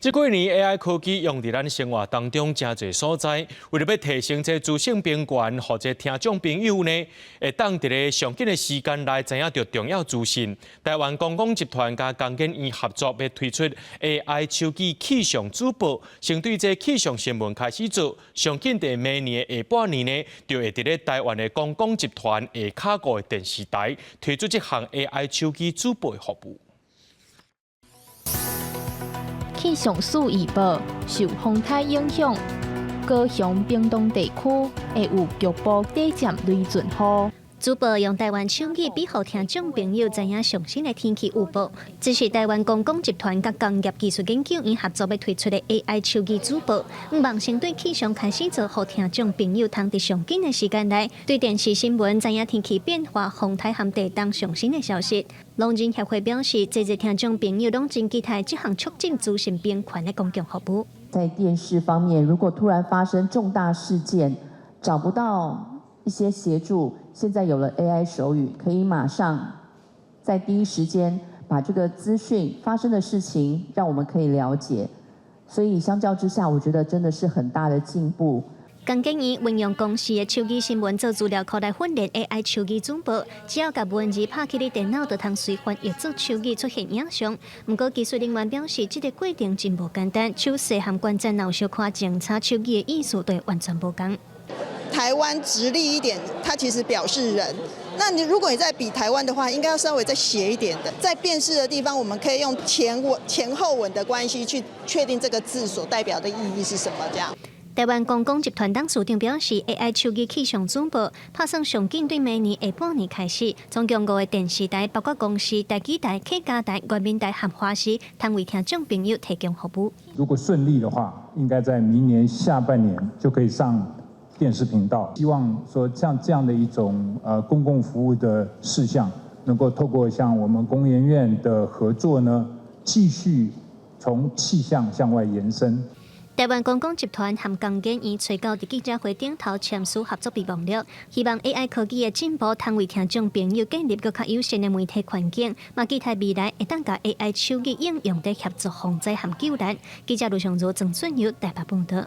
这几年 AI 科技用伫咱生活当中真侪所在，为了要提升这自性平权，或者听众朋友呢，会当伫个上紧的时间内知影到重要资讯。台湾公共集团甲工研院合作要推出 AI 手机气象主播，先对这气象新闻开始做，上紧在明年的下半年呢，就会伫咧台湾的公共集团下卡5的电视台推出这项 AI 手机主播的服务。 气象署预报受风台影响，高雄、屏东地区会有局部短暂雷阵雨。主播用台湾手机比互听众朋友知影上新的天气预报。这是台湾公共集团甲工业技术研究院合作要推出的 AI 手机主播，望先对气象开始做，互听众朋友通伫上紧的时间内，对电视新闻知影天气变化、风台和地动上新的消息。农人协会表示，这些听众朋友拢真期待这项促进资讯平权的公共服务。在电视方面，如果突然发生重大事件，找不到一些协助，现在有了 AI 手语，可以马上在第一时间把这个资讯发生的事情让我们可以了解，所以相较之下，我觉得真的是很大的进步。 工研院运用公司的手机新闻做资料库来训练 AI 手机主播，只要把文字拍起你电脑，就通随翻译做手机出现影像。不过技术人员表示，这个过程真无简单，手势和观察脑小看检查手机的意思，对完全无同。台湾直立一点，它其实表示人。那如果你在比台湾的话，应该要稍微再斜一点的。在辨识的地方，我们可以用前后文的关系去确定这个字所代表的意义是什么，这样。 台湾公共集团董事长表示 ，AI 手机气象主播拍算上紧对明年下半年开始，总共5个电视台，包括公视、台基台、客家台、国民台和华视，通为听众朋友提供服务。如果顺利的话，应该在明年下半年就可以上电视频道。希望说像这样的一种公共服务的事项，能够透过像我们工研院的合作呢，继续从气象向外延伸。 台湾公共集团和工研院找到伫记者会顶头签署合作备忘录，希望 AI 科技的进步，通为听众朋友建立更较友善的媒体环境，嘛期待未来会当甲 AI 手机应用在协助防灾和救援。记者卢尚如、郑顺友台北报道。